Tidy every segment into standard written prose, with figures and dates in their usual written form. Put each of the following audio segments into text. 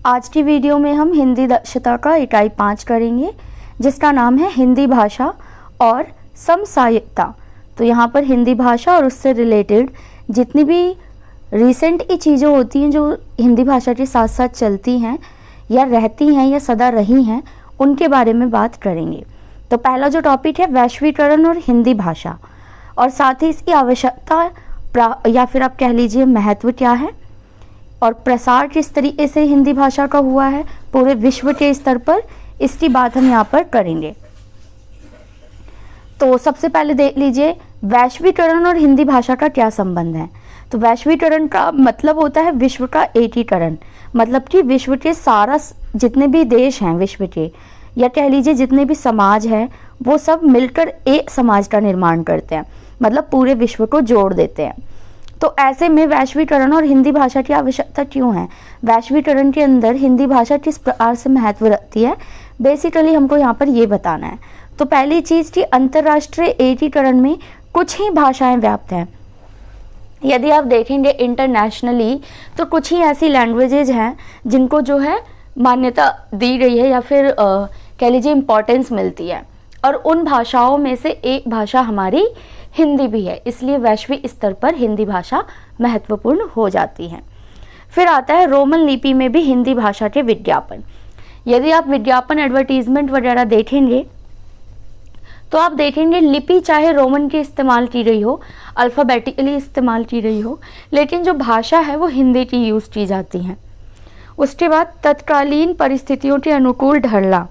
आज की वीडियो में हम हिंदी दक्षता का इकाई 5 करेंगे, जिसका नाम है हिंदी भाषा और समसामयिकता। तो यहाँ पर हिंदी भाषा और उससे रिलेटेड जितनी भी रिसेंट की चीज़ें होती हैं जो हिंदी भाषा के साथ साथ चलती हैं या रहती हैं या सदा रही हैं, उनके बारे में बात करेंगे। तो पहला जो टॉपिक है वैश्वीकरण और हिंदी भाषा, और साथ ही इसकी आवश्यकता या फिर आप कह लीजिए महत्व क्या है और प्रसार किस तरीके से हिंदी भाषा का हुआ है पूरे विश्व के स्तर पर, इसकी बात हम यहाँ पर करेंगे। तो सबसे पहले देख लीजिए वैश्वीकरण और हिंदी भाषा का क्या संबंध है। तो वैश्वीकरण का मतलब होता है विश्व का एकीकरण, मतलब कि विश्व के सारा जितने भी देश हैं विश्व के, या कह लीजिए जितने भी समाज हैं, वो सब मिलकर एक समाज का निर्माण करते हैं, मतलब पूरे विश्व को जोड़ देते हैं। तो ऐसे में वैश्वीकरण और हिंदी भाषा की आवश्यकता क्यों है, वैश्वीकरण के अंदर हिंदी भाषा किस प्रकार से महत्व रखती है, बेसिकली हमको यहाँ पर ये बताना है। तो पहली चीज़ कि अंतर्राष्ट्रीय एकीकरण में कुछ ही भाषाएं व्याप्त हैं। यदि आप देखेंगे इंटरनेशनली तो कुछ ही ऐसी लैंग्वेजेज हैं जिनको जो है मान्यता दी गई है या फिर कह लीजिए इम्पोर्टेंस मिलती है, और उन भाषाओं में से एक भाषा हमारी हिंदी भी है, इसलिए वैश्विक स्तर पर हिंदी भाषा महत्वपूर्ण हो जाती है। फिर आता है रोमन लिपि में भी हिंदी भाषा के विज्ञापन। यदि आप विज्ञापन एडवर्टीजमेंट वगैरह देखेंगे तो आप देखेंगे लिपि चाहे रोमन की इस्तेमाल की गई हो, अल्फ़ाबेटिकली इस्तेमाल की गई हो, लेकिन जो भाषा है वो हिंदी की यूज़ की जाती है। उसके बाद तत्कालीन परिस्थितियों के अनुकूल ढलना,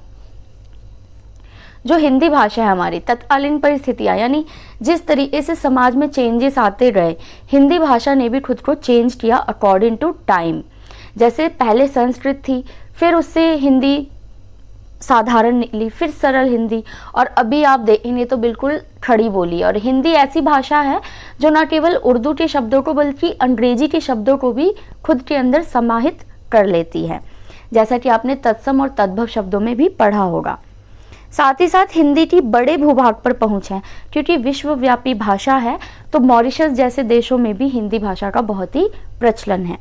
जो हिंदी भाषा है हमारी तत्कालीन परिस्थितियाँ, यानी जिस तरीके से समाज में चेंजेस आते गए, हिंदी भाषा ने भी खुद को चेंज किया अकॉर्डिंग टू टाइम। जैसे पहले संस्कृत थी, फिर उससे हिंदी साधारण निकली, फिर सरल हिंदी, और अभी आप देखेंगे तो बिल्कुल खड़ी बोली। और हिंदी ऐसी भाषा है जो न केवल उर्दू के शब्दों को बल्कि अंग्रेजी के शब्दों को भी खुद के अंदर समाहित कर लेती है, जैसा कि आपने तत्सम और तद्भव शब्दों में भी पढ़ा होगा। साथ ही साथ हिंदी की बड़े भूभाग पर पहुंच है, क्योंकि विश्वव्यापी भाषा है, तो मॉरिशस जैसे देशों में भी हिंदी भाषा का बहुत ही प्रचलन है।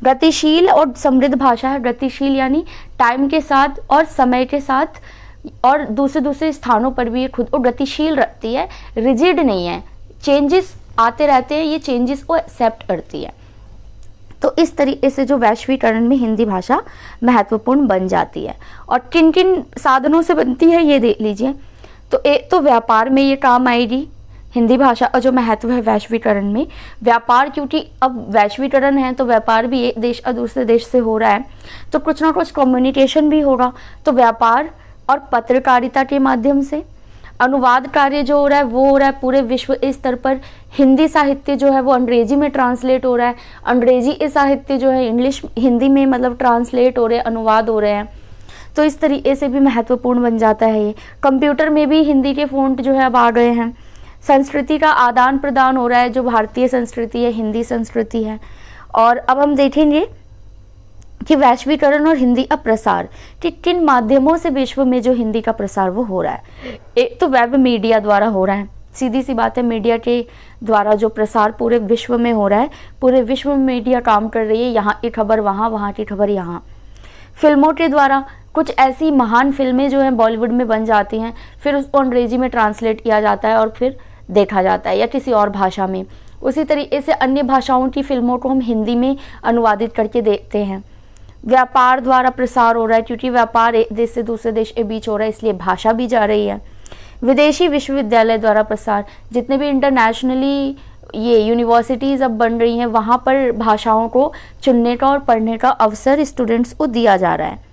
गतिशील और समृद्ध भाषा है। गतिशील यानी टाइम के साथ और समय के साथ और दूसरे स्थानों पर भी ये खुद को गतिशील रखती है, रिजिड नहीं है, चेंजेस आते रहते हैं, ये चेंजेस को एक्सेप्ट करती है। तो इस तरीके से जो वैश्वीकरण में हिंदी भाषा महत्वपूर्ण बन जाती है। और किन किन साधनों से बनती है ये देख लीजिए। तो एक तो व्यापार में ये काम आएगी हिंदी भाषा का, जो महत्व है वैश्वीकरण में व्यापार, क्योंकि अब वैश्वीकरण है तो व्यापार भी एक देश और दूसरे देश से हो रहा है, तो कुछ ना कुछ कम्युनिकेशन भी होगा। तो व्यापार और पत्रकारिता के माध्यम से अनुवाद कार्य जो हो रहा है वो हो रहा है पूरे विश्व स्तर पर। हिंदी साहित्य जो है वो अंग्रेजी में ट्रांसलेट हो रहा है, अंग्रेजी साहित्य जो है इंग्लिश हिंदी में मतलब ट्रांसलेट हो रहे हैं, अनुवाद हो रहे हैं। तो इस तरीके से भी महत्वपूर्ण बन जाता है ये। कंप्यूटर में भी हिंदी के फ़ॉन्ट जो है अब आ गए हैं। संस्कृति का आदान प्रदान हो रहा है, जो भारतीय संस्कृति है हिंदी संस्कृति है। और अब हम देखेंगे कि वैश्वीकरण और हिंदी का प्रसार कि किन माध्यमों से विश्व में जो हिंदी का प्रसार वो हो रहा है। एक तो वेब मीडिया द्वारा हो रहा है, सीधी सी बात है, मीडिया के द्वारा जो प्रसार पूरे विश्व में हो रहा है, पूरे विश्व में मीडिया काम कर रही है, यहाँ की खबर वहाँ, वहाँ की खबर यहाँ। फिल्मों के द्वारा कुछ ऐसी महान फिल्में जो हैं बॉलीवुड में बन जाती हैं, फिर उसको अंग्रेजी में ट्रांसलेट किया जाता है और फिर देखा जाता है या किसी और भाषा में। उसी तरीके से अन्य भाषाओं की फिल्मों को हम हिंदी में अनुवादित करके देखते हैं। व्यापार द्वारा प्रसार हो रहा है, क्योंकि व्यापार एक देश से दूसरे देश के बीच हो रहा है, इसलिए भाषा भी जा रही है। विदेशी विश्वविद्यालय द्वारा प्रसार, जितने भी इंटरनेशनली ये यूनिवर्सिटीज़ अब बन रही हैं, वहाँ पर भाषाओं को चुनने का और पढ़ने का अवसर स्टूडेंट्स को दिया जा रहा है।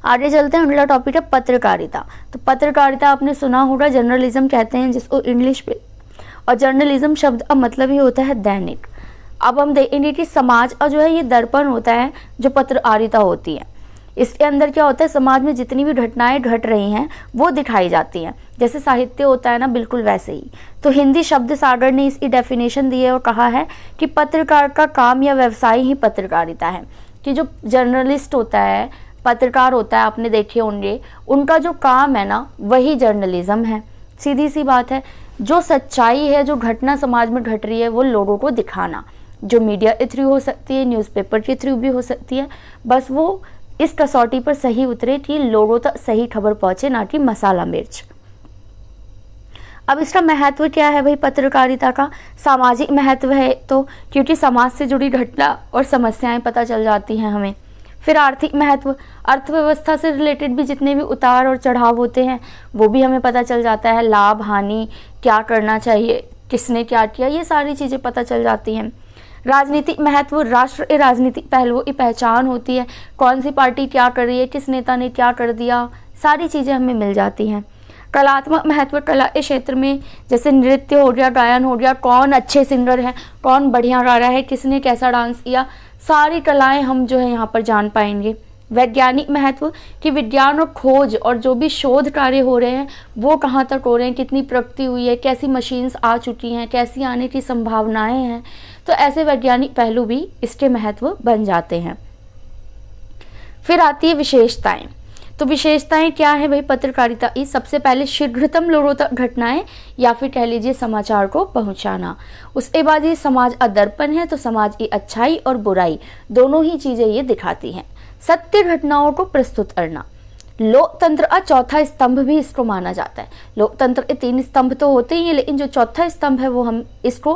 आगे चलते हैं, अगला टॉपिक है पत्रकारिता। तो पत्रकारिता आपने सुना होगा, जर्नलिज्म कहते हैं जिसको इंग्लिश में, और जर्नलिज्म शब्द का मतलब ही होता है दैनिक। अब हम देखेंगे कि समाज का जो है ये दर्पण होता है जो पत्रकारिता होती है। इसके अंदर क्या होता है, समाज में जितनी भी घटनाएं घट रही हैं वो दिखाई जाती हैं, जैसे साहित्य होता है ना, बिल्कुल वैसे ही। तो हिंदी शब्द सागर ने इसकी डेफिनेशन दी है और कहा है कि पत्रकार का काम या व्यवसाय ही पत्रकारिता है। कि जो जर्नलिस्ट होता है, पत्रकार होता है, आपने देखे होंगे, उनका जो काम है ना वही जर्नलिज्म है। सीधी सी बात है, जो सच्चाई है, जो घटना समाज में घट रही है वो लोगों को दिखाना, जो मीडिया के थ्रू हो सकती है, न्यूज़पेपर के थ्रू भी हो सकती है, बस वो इस कसौटी पर सही उतरे कि लोगों तक सही खबर पहुंचे, ना कि मसाला मिर्च। अब इसका महत्व क्या है भाई पत्रकारिता का? सामाजिक महत्व है, तो क्योंकि समाज से जुड़ी घटना और समस्याएं पता चल जाती हैं हमें। फिर आर्थिक महत्व, अर्थव्यवस्था से रिलेटेड भी जितने भी उतार और चढ़ाव होते हैं वो भी हमें पता चल जाता है, लाभ हानि, क्या करना चाहिए, किसने क्या किया, ये सारी चीज़ें पता चल जाती हैं। राजनीतिक महत्व, राष्ट्र के राजनीतिक पहलुओं की पहचान होती है, कौन सी पार्टी क्या कर रही है, किस नेता ने क्या कर दिया, सारी चीज़ें हमें मिल जाती हैं। कलात्मक महत्व, कला के क्षेत्र में जैसे नृत्य हो गया, गायन हो गया, कौन अच्छे सिंगर हैं, कौन बढ़िया गा रहा है, किसने कैसा डांस किया, सारी कलाएं हम जो है यहाँ पर जान पाएंगे। वैज्ञानिक महत्व कि विज्ञान और खोज और जो भी शोध कार्य हो रहे हैं वो कहाँ तक हो रहे हैं, कितनी प्रगति हुई है, कैसी मशीन्स आ चुकी हैं, कैसी आने की संभावनाएं हैं, तो ऐसे वैज्ञानिक पहलू भी इसके महत्व बन जाते हैं। फिर आती है विशेषताएं। तो विशेषताएं क्या है भाई पत्रकारिता की? सबसे पहले शीघ्रतम लोगों तक घटनाएं या फिर कह लीजिए समाचार को पहुंचाना। उसके बाद ये समाज अदर्पण है, तो समाज की अच्छाई और बुराई दोनों ही चीजें ये दिखाती हैं। सत्य घटनाओं को प्रस्तुत करना, लोकतंत्र का चौथा स्तंभ भी इसको माना जाता है। लोकतंत्र के 3 स्तंभ तो होते ही हैं, लेकिन जो चौथा स्तंभ है वो हम इसको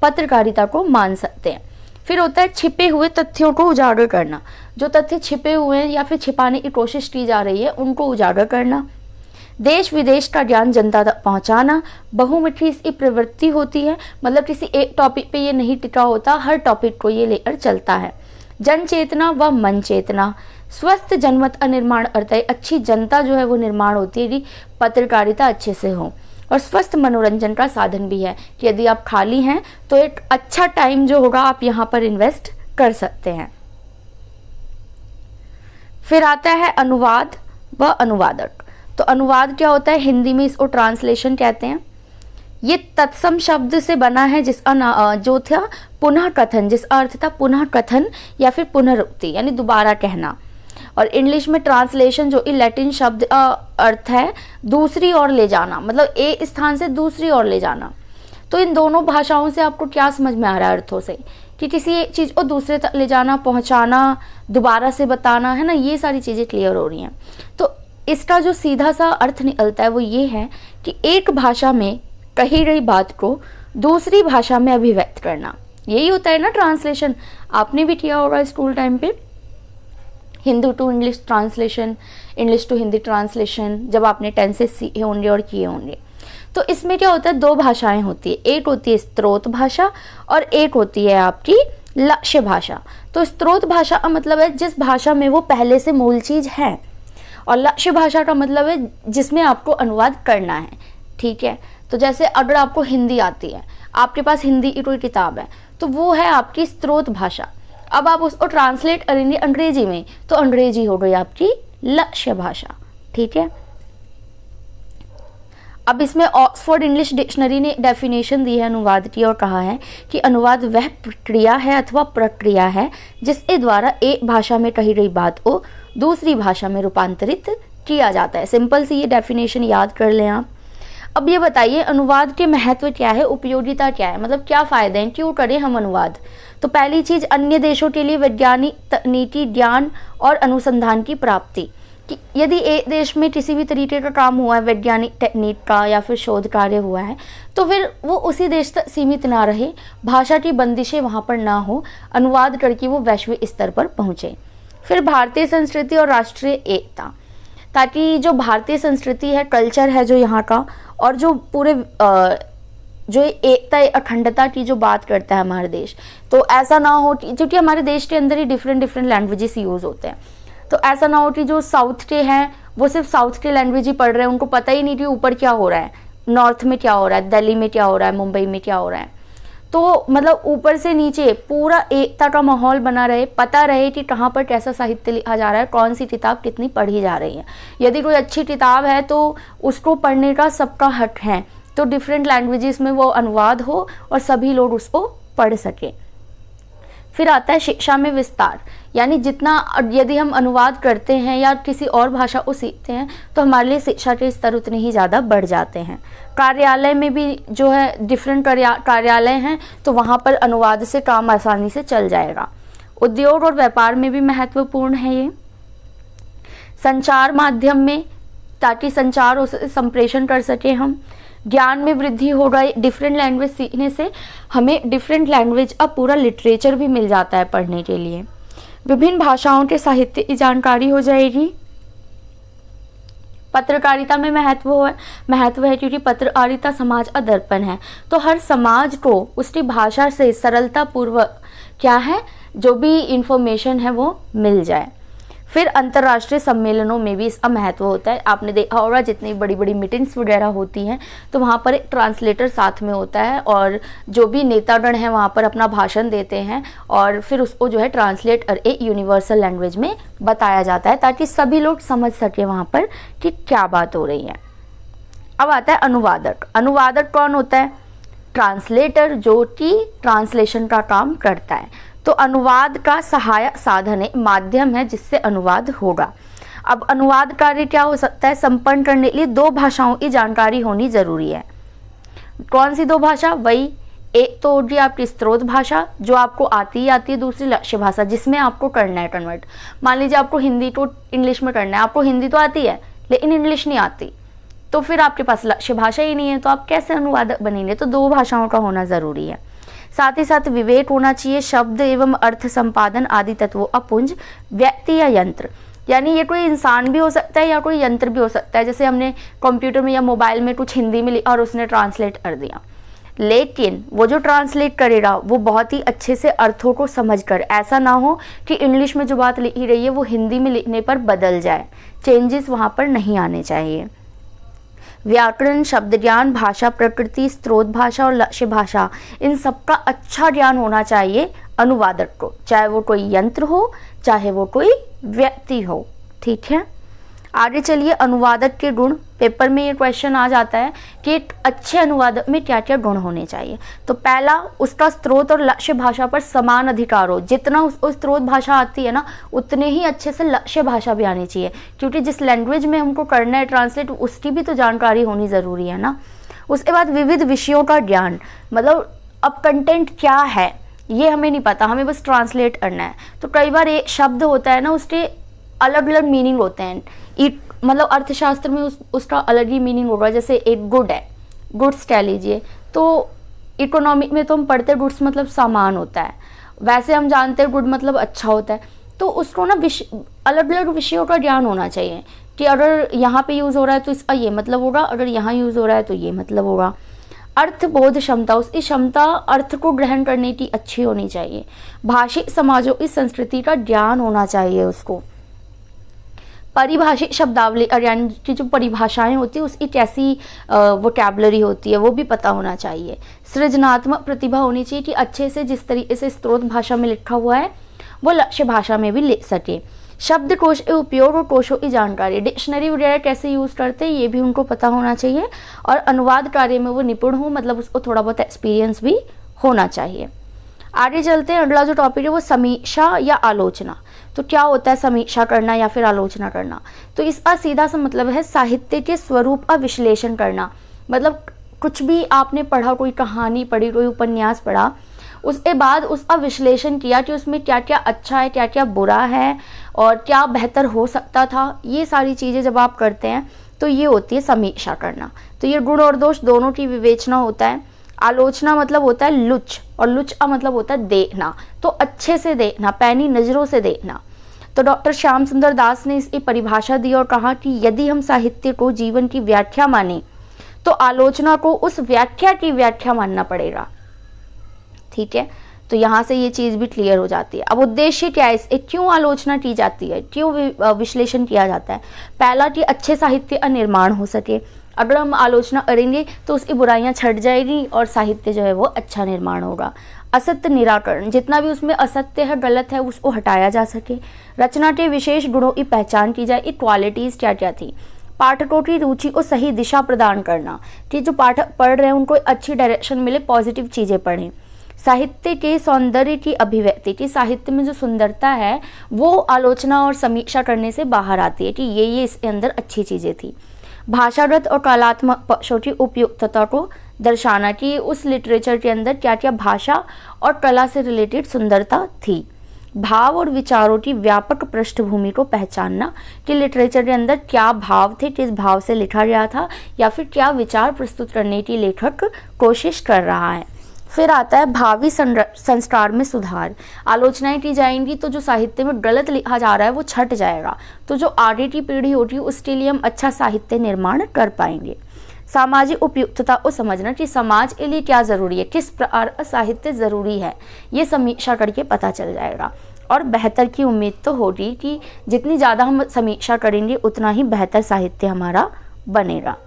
पत्रकारिता को मान सकते हैं। फिर होता है छिपे हुए तथ्यों को उजागर करना, जो तथ्य छिपे हुए हैं या फिर छिपाने की कोशिश की जा रही है उनको उजागर करना। देश विदेश का ज्ञान जनता तक पहुंचाना, बहुमुखी इसकी प्रवृत्ति होती है, मतलब किसी एक टॉपिक पे ये नहीं टिका होता, हर टॉपिक को ये लेकर चलता है। जन चेतना व मन चेतना, स्वस्थ जनमत का निर्माण करता है, अच्छी जनता जो है वो निर्माण होती है यदि पत्रकारिता अच्छे से हो। और स्वस्थ मनोरंजन का साधन भी है कि यदि आप खाली हैं तो एक अच्छा टाइम जो होगा आप यहाँ पर इन्वेस्ट कर सकते हैं। फिर आता है अनुवाद व अनुवादक। तो अनुवाद क्या होता है? हिंदी में इसको ट्रांसलेशन कहते हैं। ये तत्सम शब्द से बना है जिसका जो था पुनः कथन, जिसका अर्थ था पुनः कथन या फिर पुनरुक्ति यानी दोबारा कहना। और इंग्लिश में ट्रांसलेशन जो लैटिन शब्द अर्थ है दूसरी ओर ले जाना, मतलब एक स्थान से दूसरी ओर ले जाना। तो इन दोनों भाषाओं से आपको क्या समझ में आ रहा है अर्थों से कि किसी एक चीज़ को दूसरे तक ले जाना, पहुंचाना, दोबारा से बताना, है ना, ये सारी चीज़ें क्लियर हो रही हैं। तो इसका जो सीधा सा अर्थ निकलता है वो ये है कि एक भाषा में कही गई बात को दूसरी भाषा में अभिव्यक्त करना, यही होता है ना ट्रांसलेशन। आपने भी किया होगा स्कूल टाइम पे Hindi to English translation, English to Hindi translation, जब आपने टेंसेस सीखे होंगे और किए होंगे। तो इसमें क्या होता है, 2 भाषाएं होती है, एक होती है स्रोत भाषा और एक होती है आपकी लक्ष्य भाषा। तो स्रोत भाषा का मतलब है जिस भाषा में वो पहले से मूल चीज है, और लक्ष्य भाषा का मतलब है जिसमें आपको अनुवाद करना है। ठीक है, तो जैसे अगर आपको हिंदी आती है, आपके पास हिंदी की कोई किताब है, तो वो है आपकी स्रोत भाषा। अब आप उसको ट्रांसलेट करेंगे अंग्रेजी में, तो अंग्रेजी हो गई आपकी लक्ष्य भाषा। ठीक है, अब इसमें ऑक्सफोर्ड इंग्लिश डिक्शनरी ने डेफिनेशन दी है अनुवाद की और कहा है कि अनुवाद वह प्रक्रिया है अथवा प्रक्रिया है जिसके द्वारा एक भाषा में कही गई बात को दूसरी भाषा में रूपांतरित किया जाता है। सिंपल सी ये डेफिनेशन याद कर लें आप। अब ये बताइए अनुवाद के महत्व क्या है, उपयोगिता क्या है, मतलब क्या फायदे हैं, क्यों करें हम अनुवाद। तो पहली चीज, अन्य देशों के लिए वैज्ञानिक तकनीकी ज्ञान और अनुसंधान की प्राप्ति, कि यदि एक देश में किसी भी तरीके का काम हुआ है, वैज्ञानिक टेक्निक का या फिर शोध कार्य हुआ है, तो फिर वो उसी देश तक सीमित ना रहे, भाषा की बंदिशें वहाँ पर ना हो, अनुवाद करके वो वैश्विक स्तर पर पहुँचे। फिर भारतीय संस्कृति और राष्ट्रीय एकता, ताकि जो भारतीय संस्कृति है, कल्चर है जो यहाँ का, और जो पूरे जो एकता अखंडता की जो बात करता है हमारा देश, तो ऐसा ना हो क्योंकि हमारे देश के अंदर ही डिफरेंट लैंग्वेजेस यूज होते हैं, तो ऐसा ना हो कि जो साउथ के हैं वो सिर्फ साउथ के लैंग्वेज ही पढ़ रहे हैं, उनको पता ही नहीं कि ऊपर क्या हो रहा है, नॉर्थ में क्या हो रहा है, दिल्ली में क्या हो रहा है, मुंबई में क्या हो रहा है। तो मतलब ऊपर से नीचे पूरा एकता का माहौल बना रहे, पता रहे कि कहाँ पर कैसा साहित्य लिखा जा रहा है, कौन सी किताब कितनी पढ़ी जा रही है। यदि कोई अच्छी किताब है तो उसको पढ़ने का सबका हक है, तो डिफरेंट लैंग्वेजेस में वो अनुवाद हो और सभी लोग उसको पढ़ सके। फिर आता है शिक्षा में विस्तार, यानी जितना यदि हम अनुवाद करते हैं या किसी और भाषा को सीखते हैं तो हमारे लिए शिक्षा के स्तर उतने ही ज़्यादा बढ़ जाते हैं। कार्यालय में भी जो है डिफरेंट कार्यालय हैं तो वहाँ पर अनुवाद से काम आसानी से चल जाएगा। उद्योग और व्यापार में भी महत्वपूर्ण है ये। संचार माध्यम में, ताकि संचार हो संप्रेषण कर सके हम। ज्ञान में वृद्धि हो रहा है, डिफरेंट लैंग्वेज सीखने से हमें डिफरेंट लैंग्वेज अब पूरा लिटरेचर भी मिल जाता है पढ़ने के लिए। विभिन्न भाषाओं के साहित्य की जानकारी हो जाएगी। पत्रकारिता में महत्व है क्योंकि पत्रकारिता समाज का दर्पण है, तो हर समाज को उसकी भाषा से सरलता पूर्वक क्या है जो भी इंफॉर्मेशन है वो मिल जाए। फिर अंतर्राष्ट्रीय सम्मेलनों में भी इसका महत्व होता है। आपने देखा होगा जितनी बड़ी बड़ी मीटिंग्स वगैरह होती हैं तो वहाँ पर एक ट्रांसलेटर साथ में होता है और जो भी नेतागण हैं वहाँ पर अपना भाषण देते हैं और फिर उसको जो है ट्रांसलेट कर एक यूनिवर्सल लैंग्वेज में बताया जाता है ताकि सभी लोग समझ सके वहाँ पर कि क्या बात हो रही है। अब आता है अनुवादक। अनुवादक कौन होता है? ट्रांसलेटर, जो कि ट्रांसलेशन का काम करता है। तो अनुवाद का सहायक साधन है, माध्यम है जिससे अनुवाद होगा। अब अनुवाद कार्य क्या हो सकता है? संपन्न करने के लिए 2 भाषाओं की जानकारी होनी जरूरी है। कौन सी 2 भाषा? वही एक तो होगी आपकी स्रोत भाषा जो आपको आती है, दूसरी लक्ष्य भाषा जिसमें आपको करना है कन्वर्ट। मान लीजिए आपको हिंदी को इंग्लिश में करना है, आपको हिंदी तो आती है लेकिन इंग्लिश नहीं आती, तो फिर आपके पास लक्ष्य भाषा ही नहीं है, तो आप कैसे अनुवादक बनेंगे? तो 2 भाषाओं का होना जरूरी है। साथ ही साथ विवेक होना चाहिए, शब्द एवं अर्थ संपादन आदि तत्वों अपुंज, व्यक्ति या यंत्र, यानी ये कोई इंसान भी हो सकता है या कोई यंत्र भी हो सकता है। जैसे हमने कंप्यूटर में या मोबाइल में कुछ हिंदी में लिखा और उसने ट्रांसलेट कर दिया, लेकिन वो जो ट्रांसलेट करेगा वो बहुत ही अच्छे से अर्थों को समझकर, ऐसा ना हो कि इंग्लिश में जो बात लिखी रही है वो हिंदी में लिखने पर बदल जाए, चेंजेस वहाँ पर नहीं आने चाहिए। व्याकरण, शब्द ज्ञान, भाषा प्रकृति, स्रोत भाषा और लक्ष्य भाषा, इन सबका अच्छा ज्ञान होना चाहिए अनुवादक को, चाहे वो कोई यंत्र हो चाहे वो कोई व्यक्ति हो। ठीक है, आगे चलिए। अनुवादक के गुण, पेपर में ये क्वेश्चन आ जाता है कि एक अच्छे अनुवादक में क्या क्या गुण होने चाहिए। तो पहला, उसका स्रोत और लक्ष्य भाषा पर समान अधिकार हो। जितना उसको स्रोत भाषा आती है ना उतने ही अच्छे से लक्ष्य भाषा भी आनी चाहिए, क्योंकि जिस लैंग्वेज में हमको करना है ट्रांसलेट उसकी भी तो जानकारी होनी ज़रूरी है ना। उसके बाद विविध विषयों का ज्ञान, मतलब अब कंटेंट क्या है ये हमें नहीं पता, हमें बस ट्रांसलेट करना है। तो कई बार एक शब्द होता है ना उसके अलग अलग मीनिंग होते हैं, मतलब अर्थशास्त्र में उसका अलग ही मीनिंग होगा। जैसे एक गुड है, गुड्स कह लीजिए, तो इकोनॉमिक में तो हम पढ़ते गुड्स मतलब सामान होता है, वैसे हम जानते हैं गुड मतलब अच्छा होता है। तो उसको ना अलग अलग विषयों का ज्ञान होना चाहिए कि अगर यहाँ पे यूज़ हो रहा है तो इसका ये मतलब होगा, अगर यहाँ यूज़ हो रहा है तो ये मतलब होगा। अर्थबोध क्षमता, उसकी क्षमता अर्थ को ग्रहण करने की अच्छी होनी चाहिए। भाषिक समाजों की संस्कृति का ज्ञान होना चाहिए उसको। परिभाषिक शब्दावली, यानी कि जो परिभाषाएं होती है उसकी कैसी वोकैबुलरी होती है वो भी पता होना चाहिए। सृजनात्मक प्रतिभा होनी चाहिए कि अच्छे से जिस तरीके से स्रोत भाषा में लिखा हुआ है वो लक्ष्य भाषा में भी लिख सके। शब्दकोश के उपयोग और कोशों की जानकारी, डिक्शनरी वगैरह कैसे यूज़ करते हैं ये भी उनको पता होना चाहिए। और अनुवाद कार्य में वो निपुण हो, मतलब उसको थोड़ा बहुत एक्सपीरियंस भी होना चाहिए। आगे चलते हैं, अगला जो टॉपिक है वो समीक्षा या आलोचना। तो क्या होता है समीक्षा करना या फिर आलोचना करना? तो इसका सीधा सा मतलब है साहित्य के स्वरूप का विश्लेषण करना। मतलब कुछ भी आपने पढ़ा, कोई कहानी पढ़ी, कोई उपन्यास पढ़ा, उसके बाद उसका विश्लेषण किया कि उसमें क्या क्या अच्छा है, क्या क्या बुरा है और क्या बेहतर हो सकता था। ये सारी चीज़ें जब आप करते हैं तो ये होती है समीक्षा करना। तो ये गुण और दोष दोनों की विवेचना होता है। आलोचना मतलब होता है लुच, और लुच का मतलब होता है देखना, तो अच्छे से देखना, पैनी नज़रों से देखना। तो डॉक्टर श्याम सुंदर दास ने इसकी परिभाषा दी और कहा कि यदि हम साहित्य को जीवन की व्याख्या माने तो आलोचना को उस व्याख्या की व्याख्या मानना पड़ेगा। ठीक है, तो यहाँ से ये चीज़ भी क्लियर हो जाती है। अब उद्देश्य क्या है, इससे क्यों आलोचना की जाती है, क्यों विश्लेषण किया जाता है? पहला कि अच्छे साहित्य का निर्माण हो सके। अगर हम आलोचना करेंगे तो उसकी बुराइयां छट जाएगी और साहित्य जो है वो अच्छा निर्माण होगा। असत्य निराकरण, जितना भी उसमें असत्य है, गलत है, उसको हटाया जा सके। रचना के विशेष गुणों की पहचान की जाए, क्वालिटीज़ क्या क्या थी। पाठकों की रुचि को सही दिशा प्रदान करना कि जो पाठक पढ़ रहे हैं उनको अच्छी डायरेक्शन मिले, पॉजिटिव चीज़ें पढ़ें। साहित्य के सौंदर्य की अभिव्यक्ति, की साहित्य में जो सुंदरता है वो आलोचना और समीक्षा करने से बाहर आती है कि ये इसके अंदर अच्छी चीज़ें थी। भाषागत और कलात्मक पक्षों की उपयुक्तता को दर्शाना कि उस लिटरेचर के अंदर क्या क्या भाषा और कला से रिलेटेड सुंदरता थी। भाव और विचारों की व्यापक पृष्ठभूमि को पहचानना कि लिटरेचर के अंदर क्या भाव थे, किस भाव से लिखा गया था, या फिर क्या विचार प्रस्तुत करने की लेखक कोशिश कर रहा है। फिर आता है भावी संस्कार में सुधार। आलोचनाएं की जाएंगी तो जो साहित्य में गलत लिखा जा रहा है वो छट जाएगा, तो जो आगे की पीढ़ी होगी उसके लिए हम अच्छा साहित्य निर्माण कर पाएंगे। सामाजिक उपयुक्तता को समझना कि समाज के लिए क्या ज़रूरी है, किस प्रकार का साहित्य ज़रूरी है, ये समीक्षा करके पता चल जाएगा। और बेहतर की उम्मीद तो होगी कि जितनी ज़्यादा हम समीक्षा करेंगे उतना ही बेहतर साहित्य हमारा बनेगा।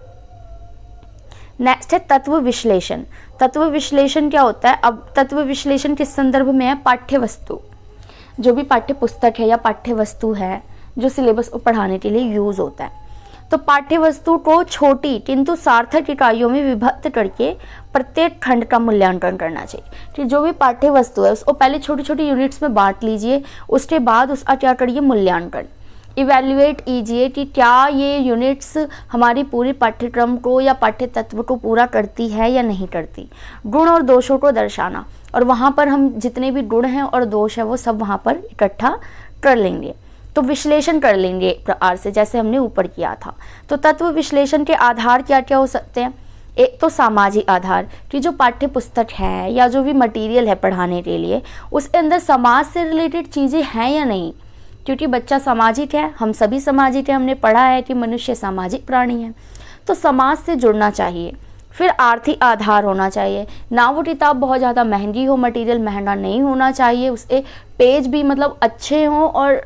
नेक्स्ट है तत्व विश्लेषण। तत्व विश्लेषण क्या होता है? अब तत्व विश्लेषण किस संदर्भ में है? पाठ्य वस्तु, जो भी पाठ्य पुस्तक है या पाठ्य वस्तु है जो सिलेबस को पढ़ाने के लिए यूज होता है, तो पाठ्य वस्तु को छोटी किंतु सार्थक इकाइयों में विभक्त करके प्रत्येक खंड का मूल्यांकन करना चाहिए। कि जो भी पाठ्य वस्तु है उसको पहले छोटी छोटी यूनिट्स में बांट लीजिए, उसके बाद उसका क्या करिए? मूल्यांकन, इवैल्यूएट कीजिए कि क्या ये यूनिट्स हमारी पूरी पाठ्यक्रम को या पाठ्य तत्व को पूरा करती है या नहीं करती। गुण और दोषों को दर्शाना, और वहाँ पर हम जितने भी गुण हैं और दोष है वो सब वहाँ पर इकट्ठा कर लेंगे, तो विश्लेषण कर लेंगे एक प्रकार से, जैसे हमने ऊपर किया था। तो तत्व विश्लेषण के आधार क्या क्या हो सकते हैं? एक तो सामाजिक आधार, कि जो पाठ्य पुस्तक है या जो भी मटेरियल है पढ़ाने के लिए उसके अंदर समाज से रिलेटेड चीज़ें हैं या नहीं, क्योंकि बच्चा सामाजिक है, हम सभी सामाजिक है, हमने पढ़ा है कि मनुष्य सामाजिक प्राणी है, तो समाज से जुड़ना चाहिए। फिर आर्थिक आधार होना चाहिए, ना वो किताब बहुत ज़्यादा महंगी हो, मटेरियल महंगा नहीं होना चाहिए, उसके पेज भी मतलब अच्छे हों और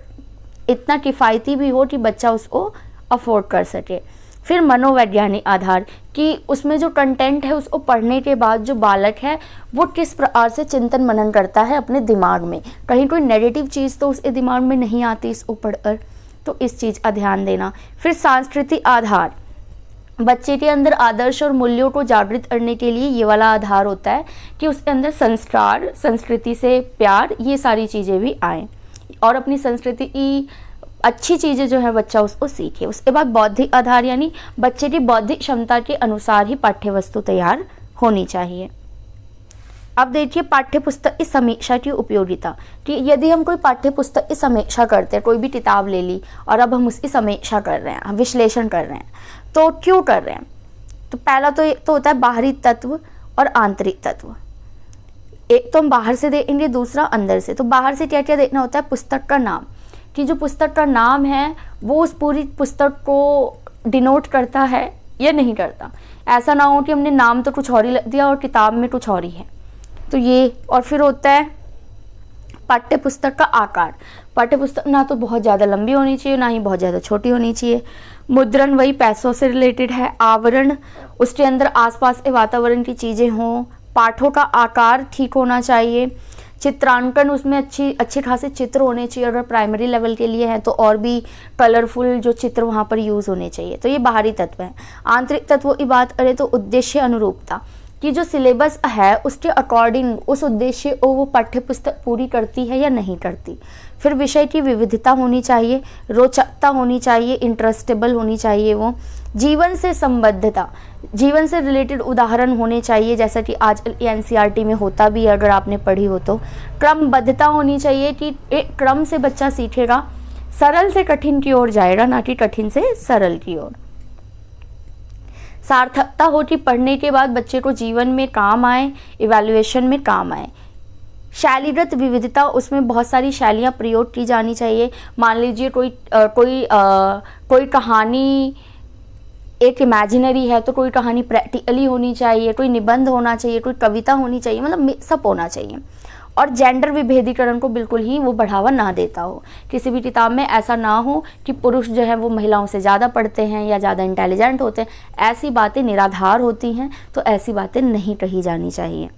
इतना किफ़ायती भी हो कि बच्चा उसको अफोर्ड कर सके। फिर मनोवैज्ञानिक आधार, कि उसमें जो कंटेंट है उसको पढ़ने के बाद जो बालक है वो किस प्रकार से चिंतन मनन करता है अपने दिमाग में, कहीं कोई नेगेटिव चीज़ तो उसके दिमाग में नहीं आती इसको पढ़कर, तो इस चीज़ का ध्यान देना। फिर सांस्कृतिक आधार, बच्चे के अंदर आदर्श और मूल्यों को जागृत करने के लिए ये वाला आधार होता है कि उसके अंदर संस्कार, संस्कृति से प्यार, ये सारी चीज़ें भी आएँ और अपनी संस्कृति की अच्छी चीज़ें जो है बच्चा उसको सीखे। उसके बाद बौद्धिक आधार, यानी बच्चे की बौद्धिक क्षमता के अनुसार ही पाठ्य वस्तु तैयार होनी चाहिए। अब देखिए पाठ्य पुस्तक की समीक्षा की उपयोगिता, कि यदि हम कोई पाठ्य पुस्तक की समीक्षा करते हैं, कोई भी किताब ले ली और अब हम उसकी समीक्षा कर रहे हैं, हम विश्लेषण कर रहे हैं, तो क्यों कर रहे हैं? तो पहला तो एक तो होता है बाहरी तत्व और आंतरिक तत्व। एक तो हम बाहर से देखेंगे, दूसरा अंदर से। तो बाहर से क्या क्या देखना होता है? पुस्तक का नाम, कि जो पुस्तक का नाम है वो उस पूरी पुस्तक को डिनोट करता है या नहीं करता। ऐसा ना हो कि हमने नाम तो कुछ और ही लिख दिया और किताब में कुछ और ही है, तो ये। और फिर होता है पाठ्य पुस्तक का आकार। पाठ्य पुस्तक ना तो बहुत ज़्यादा लंबी होनी चाहिए, ना ही बहुत ज़्यादा छोटी होनी चाहिए। मुद्रण वही पैसों से रिलेटेड है। आवरण, उसके अंदर आसपास के वातावरण की चीज़ें हों। पाठों का आकार ठीक होना चाहिए। चित्रांकन, उसमें अच्छे खासे चित्र होने चाहिए, अगर प्राइमरी लेवल के लिए हैं तो और भी कलरफुल जो चित्र वहाँ पर यूज़ होने चाहिए। तो ये बाहरी तत्व है। आंतरिक तत्वों की बात करें तो उद्देश्य अनुरूपता, कि जो सिलेबस है उसके अकॉर्डिंग उस उद्देश्य को वो पाठ्य पुस्तक पूरी करती है या नहीं करती। फिर विषय की विविधता होनी चाहिए, रोचकता होनी चाहिए, इंटरेस्टेबल होनी चाहिए वो। जीवन से संबद्धता, जीवन से रिलेटेड उदाहरण होने चाहिए, जैसा कि आज एनसीईआरटी में होता भी है अगर आपने पढ़ी हो तो। क्रमबद्धता होनी चाहिए कि एक क्रम से बच्चा सीखेगा, सरल से कठिन की ओर जाएगा, ना कि कठिन से सरल की ओर। सार्थकता हो कि पढ़ने के बाद बच्चे को जीवन में काम आए, इवैल्यूएशन में काम आए। शैलीगत विविधता, उसमें बहुत सारी शैलियाँ प्रयोग की जानी चाहिए। मान लीजिए कोई कहानी एक इमेजिनरी है तो कोई कहानी प्रैक्टिकली होनी चाहिए, कोई निबंध होना चाहिए, कोई कविता होनी चाहिए, मतलब मिक्सअप होना चाहिए। और जेंडर विभेदीकरण को बिल्कुल ही वो बढ़ावा ना देता हो। किसी भी किताब में ऐसा ना हो कि पुरुष जो है वो महिलाओं से ज़्यादा पढ़ते हैं या ज़्यादा इंटेलिजेंट होते हैं, ऐसी बातें निराधार होती हैं, तो ऐसी बातें नहीं कही जानी चाहिए।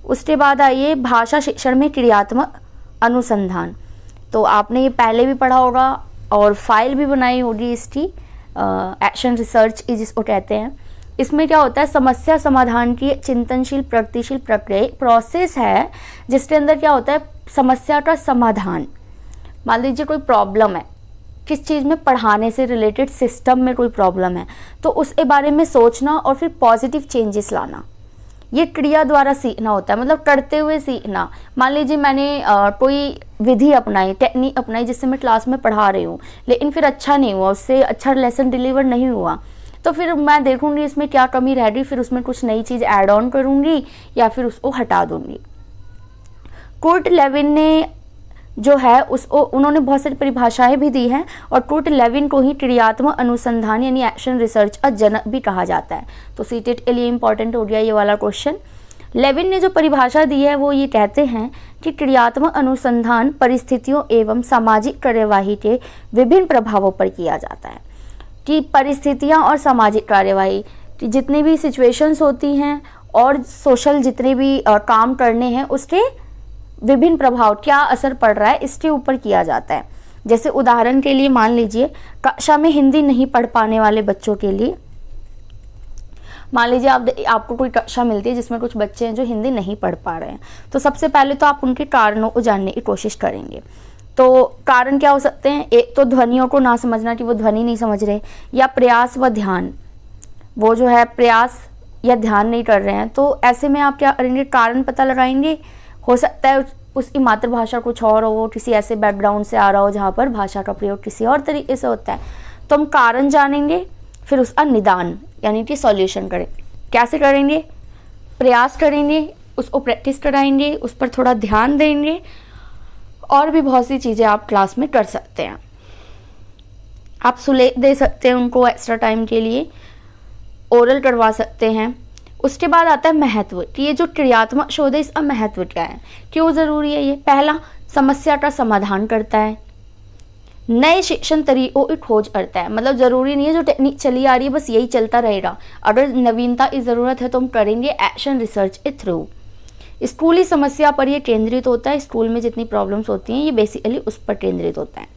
उसके बाद आइए भाषा शिक्षण में क्रियात्मक अनुसंधान। तो आपने ये पहले भी पढ़ा होगा और फाइल भी बनाई होगी इसकी, एक्शन रिसर्च जिसको कहते हैं। इसमें क्या होता है, समस्या समाधान की चिंतनशील प्रगतिशील प्रक्रिया प्रोसेस है, जिसके अंदर क्या होता है, समस्या का समाधान। मान लीजिए कोई प्रॉब्लम है, किस चीज़ में, पढ़ाने से रिलेटेड सिस्टम में कोई प्रॉब्लम है, तो उसके बारे में सोचना और फिर पॉजिटिव चेंजेस लाना, ये क्रिया द्वारा सीखना होता है, मतलब करते हुए सीखना। मान लीजिए मैंने कोई विधि अपनाई, टेक्निक अपनाई, जिससे मैं क्लास में पढ़ा रही हूँ, लेकिन फिर अच्छा नहीं हुआ, उससे अच्छा लेसन डिलीवर नहीं हुआ, तो फिर मैं देखूंगी इसमें क्या कमी रह गई, फिर उसमें कुछ नई चीज़ ऐड ऑन करूंगी या फिर उसको हटा दूंगी। कुर्ट लेविन ने जो है उसको, उन्होंने बहुत सारी परिभाषाएं भी दी हैं, और कुर्ट लेविन को ही क्रियात्मक अनुसंधान यानी एक्शन रिसर्च का जनक भी कहा जाता है। तो सीटेट के लिए इंपॉर्टेंट हो गया ये वाला क्वेश्चन। लेविन ने जो परिभाषा दी है वो ये कहते हैं कि क्रियात्मक अनुसंधान परिस्थितियों एवं सामाजिक कार्यवाही के विभिन्न प्रभावों पर किया जाता है, कि परिस्थितियां और सामाजिक कार्यवाही, जितनी भी सिचुएशंस होती हैं और सोशल जितने भी काम करने हैं, उसके विभिन्न प्रभाव, क्या असर पड़ रहा है, इसके ऊपर किया जाता है। जैसे उदाहरण के लिए मान लीजिए कक्षा में हिंदी नहीं पढ़ पाने वाले बच्चों के लिए, मान लीजिए आपको कोई कक्षा मिलती है जिसमें कुछ बच्चे हैं जो हिंदी नहीं पढ़ पा रहे हैं, तो सबसे पहले तो आप उनके कारणों को जानने की कोशिश करेंगे। तो कारण क्या हो सकते हैं, एक तो ध्वनियों को ना समझना कि वो ध्वनि नहीं समझ रहे, या प्रयास व ध्यान, वो जो है प्रयास या ध्यान नहीं कर रहे हैं। तो ऐसे में आप क्या करेंगे, कारण पता लगाएंगे। हो सकता है उसकी मातृभाषा कुछ और हो, किसी ऐसे बैकग्राउंड से आ रहा हो जहाँ पर भाषा का प्रयोग किसी और तरीके से होता है, तो हम कारण जानेंगे, फिर उसका निदान यानी कि सॉल्यूशन करें। कैसे करेंगे, प्रयास करेंगे, उसको प्रैक्टिस कराएंगे, उस पर थोड़ा ध्यान देंगे, और भी बहुत सी चीज़ें आप क्लास में कर सकते हैं। आप सुलेख दे सकते हैं उनको एक्स्ट्रा टाइम के लिए, ओरल करवा सकते हैं। उसके बाद आता है महत्व, कि ये जो क्रियात्मक शोध है इसका महत्व क्या है, क्यों ज़रूरी है ये। पहला, समस्या का समाधान करता है, नए शिक्षण तरीकों की खोज करता है, मतलब ज़रूरी नहीं है जो टेक्निक चली आ रही है बस यही चलता रहेगा, अगर नवीनता की ज़रूरत है तो हम करेंगे एक्शन रिसर्च के थ्रू। स्कूली समस्या पर ये केंद्रित होता है, स्कूल में जितनी प्रॉब्लम्स होती हैं ये बेसिकली उस पर केंद्रित होता है।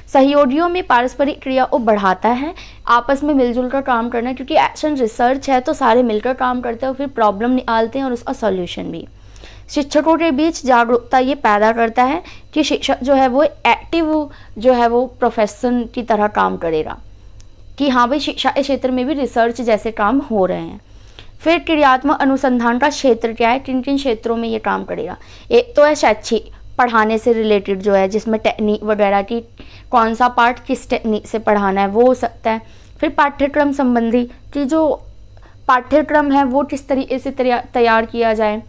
सहयोगियों में पारस्परिक क्रिया को बढ़ाता है, आपस में मिलजुल कर काम करना, क्योंकि एक्शन रिसर्च है तो सारे मिलकर काम करते हैं और फिर प्रॉब्लम निकालते हैं और उसका सॉल्यूशन भी। शिक्षकों के बीच जागरूकता ये पैदा करता है कि शिक्षक जो है वो एक्टिव जो है वो प्रोफेशन की तरह काम करेगा, कि हाँ भाई शिक्षा के क्षेत्र में भी रिसर्च जैसे काम हो रहे हैं। फिर क्रियात्मक अनुसंधान का क्षेत्र क्या है, किन किन क्षेत्रों में ये काम करेगा। एक तो है शैक्षिक, पढ़ाने से रिलेटेड जो है, जिसमें टेक्निक वगैरह की कौन सा पार्ट किस टेक्निक से पढ़ाना है वो हो सकता है। फिर पाठ्यक्रम संबंधी, कि जो पाठ्यक्रम है वो किस तरीके से तैयार किया जाए,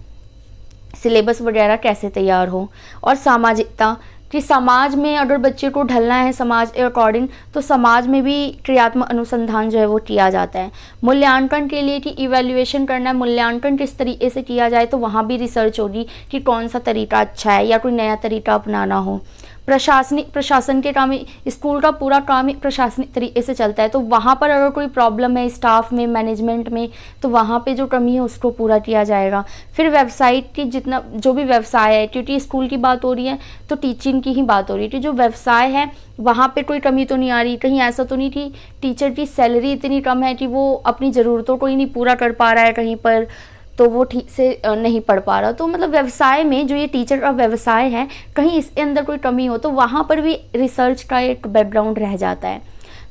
सिलेबस वगैरह कैसे तैयार हो। और सामाजिकता, कि समाज में अगर बच्चे को ढलना है समाज के अकॉर्डिंग, तो समाज में भी क्रियात्मक अनुसंधान जो है वो किया जाता है। मूल्यांकन के लिए, कि इवैल्यूएशन करना है, मूल्यांकन किस तरीके से किया जाए, तो वहाँ भी रिसर्च होगी कि कौन सा तरीका अच्छा है या कोई नया तरीका अपनाना हो। प्रशासन के काम, स्कूल का पूरा काम प्रशासनिक तरीके से चलता है, तो वहाँ पर अगर कोई प्रॉब्लम है स्टाफ में, मैनेजमेंट में, तो वहाँ पे जो कमी है उसको पूरा किया जाएगा। फिर वेबसाइट की, जितना जो भी व्यवसाय है, क्योंकि स्कूल की बात हो रही है तो टीचिंग की ही बात हो रही है, कि जो व्यवसाय है वहाँ पे कोई कमी तो नहीं आ रही, कहीं ऐसा तो नहीं कि टीचर की सैलरी इतनी कम है कि वो अपनी ज़रूरतों को ही नहीं पूरा कर पा रहा है कहीं पर, तो वो ठीक से नहीं पढ़ पा रहा। तो मतलब व्यवसाय में जो ये टीचर का व्यवसाय है, कहीं इसके अंदर कोई कमी हो तो वहाँ पर भी रिसर्च का एक बैकग्राउंड रह जाता है।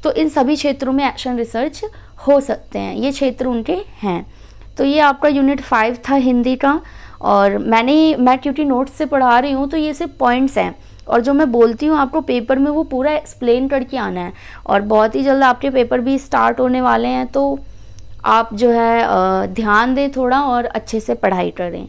तो इन सभी क्षेत्रों में एक्शन रिसर्च हो सकते हैं, ये क्षेत्र उनके हैं। तो ये आपका यूनिट 5 था हिंदी का, और मैं क्योंकि नोट्स से पढ़ा रही हूँ तो ये सिर्फ पॉइंट्स हैं, और जो मैं बोलती हूँ आपको पेपर में वो पूरा एक्सप्लेन करके आना है। और बहुत ही जल्द आपके पेपर भी स्टार्ट होने वाले हैं, तो आप जो है ध्यान दें थोड़ा और अच्छे से पढ़ाई करें।